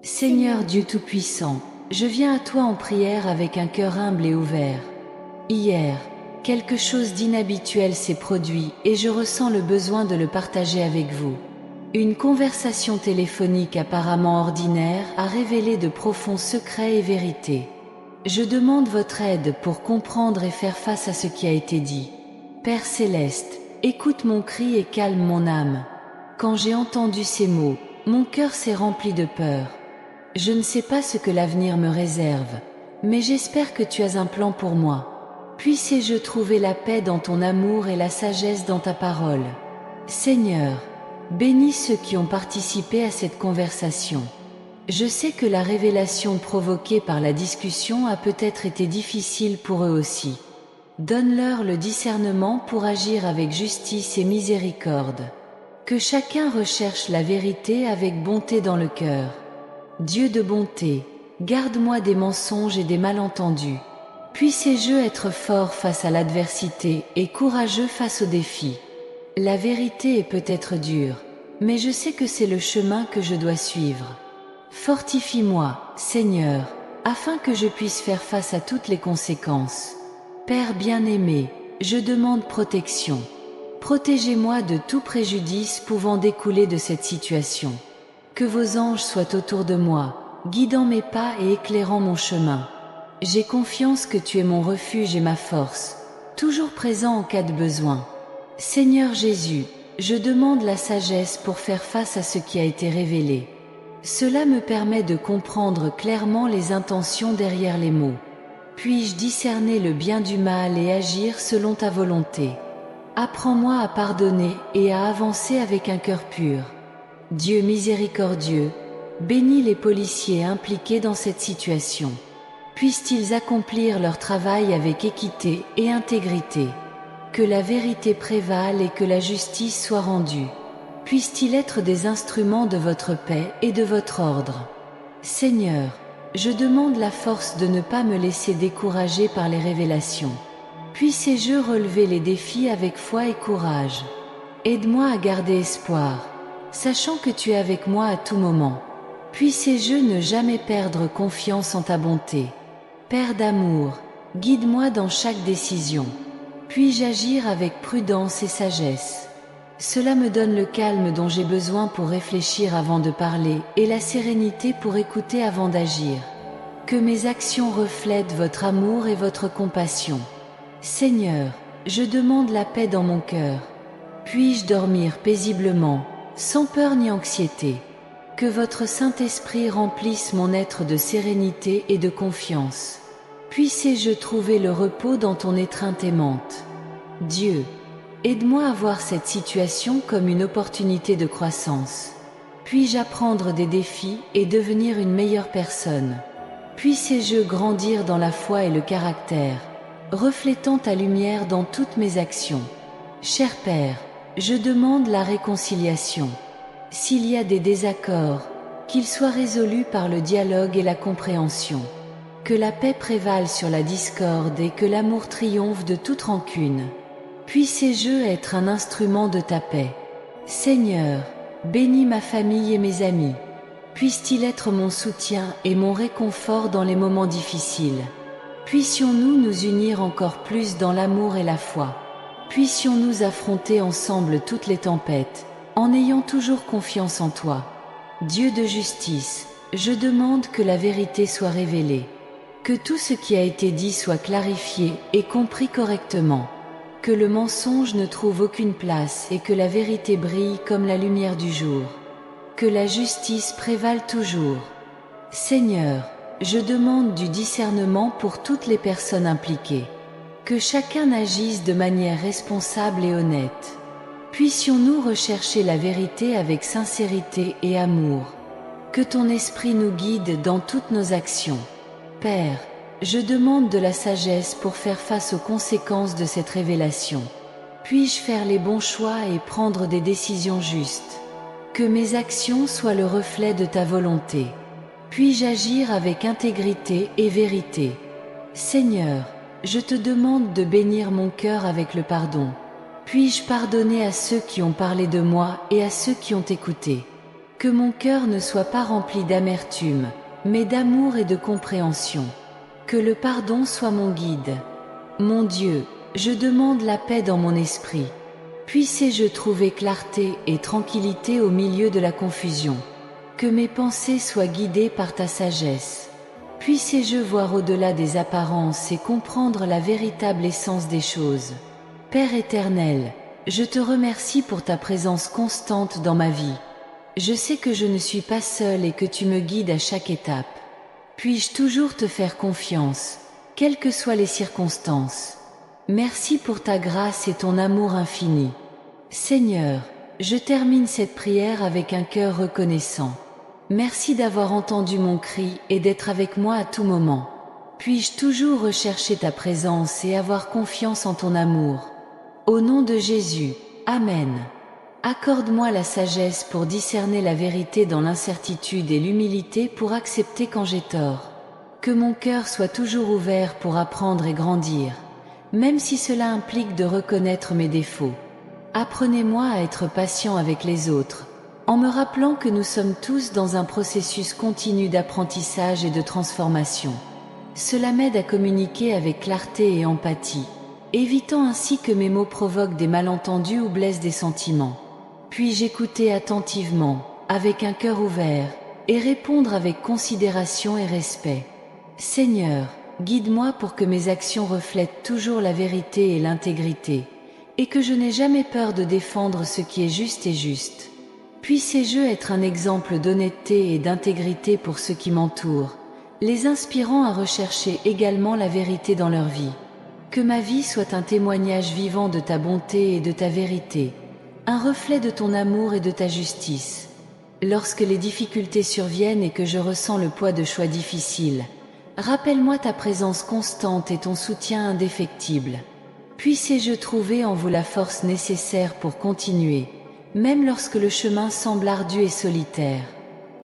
Seigneur Dieu Tout-Puissant, je viens à toi en prière avec un cœur humble et ouvert. Hier, quelque chose d'inhabituel s'est produit et je ressens le besoin de le partager avec vous. Une conversation téléphonique apparemment ordinaire a révélé de profonds secrets et vérités. Je demande votre aide pour comprendre et faire face à ce qui a été dit. Père Céleste, écoute mon cri et calme mon âme. Quand j'ai entendu ces mots, mon cœur s'est rempli de peur. Je ne sais pas ce que l'avenir me réserve, mais j'espère que tu as un plan pour moi. Puissé-je trouver la paix dans ton amour et la sagesse dans ta parole. Seigneur, bénis ceux qui ont participé à cette conversation. Je sais que la révélation provoquée par la discussion a peut-être été difficile pour eux aussi. Donne-leur le discernement pour agir avec justice et miséricorde. Que chacun recherche la vérité avec bonté dans le cœur. Dieu de bonté, garde-moi des mensonges et des malentendus. Puissé-je être fort face à l'adversité et courageux face aux défis. La vérité est peut-être dure, mais je sais que c'est le chemin que je dois suivre. Fortifie-moi, Seigneur, afin que je puisse faire face à toutes les conséquences. Père bien-aimé, je demande protection. Protégez-moi de tout préjudice pouvant découler de cette situation. Que vos anges soient autour de moi, guidant mes pas et éclairant mon chemin. J'ai confiance que tu es mon refuge et ma force, toujours présent en cas de besoin. Seigneur Jésus, je demande la sagesse pour faire face à ce qui a été révélé. Cela me permet de comprendre clairement les intentions derrière les mots. Puis-je discerner le bien du mal et agir selon ta volonté. Apprends-moi à pardonner et à avancer avec un cœur pur. Dieu miséricordieux, bénis les policiers impliqués dans cette situation. Puissent-ils accomplir leur travail avec équité et intégrité. Que la vérité prévale et que la justice soit rendue. Puissent-ils être des instruments de votre paix et de votre ordre. Seigneur, je demande la force de ne pas me laisser décourager par les révélations. Puissé-je relever les défis avec foi et courage. Aide-moi à garder espoir, sachant que tu es avec moi à tout moment. Puissé-je ne jamais perdre confiance en ta bonté. Père d'amour, guide-moi dans chaque décision. Puis-je agir avec prudence et sagesse. Cela me donne le calme dont j'ai besoin pour réfléchir avant de parler et la sérénité pour écouter avant d'agir. Que mes actions reflètent votre amour et votre compassion. Seigneur, je demande la paix dans mon cœur. Puis-je dormir paisiblement, sans peur ni anxiété. Que votre Saint-Esprit remplisse mon être de sérénité et de confiance. Puissé-je trouver le repos dans ton étreinte aimante. Dieu, aide-moi à voir cette situation comme une opportunité de croissance. Puis-je apprendre des défis et devenir une meilleure personne. Puissé-je grandir dans la foi et le caractère, reflétant ta lumière dans toutes mes actions. Cher Père, je demande la réconciliation. S'il y a des désaccords, qu'ils soient résolus par le dialogue et la compréhension. Que la paix prévale sur la discorde et que l'amour triomphe de toute rancune. Puissé-je être un instrument de ta paix. Seigneur, bénis ma famille et mes amis. Puisse-t-il être mon soutien et mon réconfort dans les moments difficiles. Puissions-nous nous unir encore plus dans l'amour et la foi. Puissions-nous affronter ensemble toutes les tempêtes, en ayant toujours confiance en toi. Dieu de justice, je demande que la vérité soit révélée. Que tout ce qui a été dit soit clarifié et compris correctement. Que le mensonge ne trouve aucune place et que la vérité brille comme la lumière du jour. Que la justice prévale toujours. Seigneur, je demande du discernement pour toutes les personnes impliquées. Que chacun agisse de manière responsable et honnête. Puissions-nous rechercher la vérité avec sincérité et amour. Que ton esprit nous guide dans toutes nos actions. Père, je demande de la sagesse pour faire face aux conséquences de cette révélation. Puis-je faire les bons choix et prendre des décisions justes. Que mes actions soient le reflet de ta volonté. Puis-je agir avec intégrité et vérité. Seigneur, je te demande de bénir mon cœur avec le pardon. Puis-je pardonner à ceux qui ont parlé de moi et à ceux qui ont écouté. Que mon cœur ne soit pas rempli d'amertume, mais d'amour et de compréhension. Que le pardon soit mon guide. Mon Dieu, je demande la paix dans mon esprit. Puisse-je trouver clarté et tranquillité au milieu de la confusion. Que mes pensées soient guidées par ta sagesse. Puisse-je voir au-delà des apparences et comprendre la véritable essence des choses. Père éternel, je te remercie pour ta présence constante dans ma vie. Je sais que je ne suis pas seule et que tu me guides à chaque étape. Puis-je toujours te faire confiance, quelles que soient les circonstances. Merci pour ta grâce et ton amour infini. Seigneur, je termine cette prière avec un cœur reconnaissant. Merci d'avoir entendu mon cri et d'être avec moi à tout moment. Puis-je toujours rechercher ta présence et avoir confiance en ton amour. Au nom de Jésus, Amen. Accorde-moi la sagesse pour discerner la vérité dans l'incertitude et l'humilité pour accepter quand j'ai tort. Que mon cœur soit toujours ouvert pour apprendre et grandir, même si cela implique de reconnaître mes défauts. Apprenez-moi à être patient avec les autres, en me rappelant que nous sommes tous dans un processus continu d'apprentissage et de transformation. Cela m'aide à communiquer avec clarté et empathie, évitant ainsi que mes mots provoquent des malentendus ou blessent des sentiments. Puis-je écouter attentivement, avec un cœur ouvert, et répondre avec considération et respect. Seigneur, guide-moi pour que mes actions reflètent toujours la vérité et l'intégrité, et que je n'ai jamais peur de défendre ce qui est juste et juste. Puisse-je être un exemple d'honnêteté et d'intégrité pour ceux qui m'entourent, les inspirant à rechercher également la vérité dans leur vie. Que ma vie soit un témoignage vivant de ta bonté et de ta vérité, un reflet de ton amour et de ta justice. Lorsque les difficultés surviennent et que je ressens le poids de choix difficiles, rappelle-moi ta présence constante et ton soutien indéfectible. Puisse-je trouver en vous la force nécessaire pour continuer, même lorsque le chemin semble ardu et solitaire.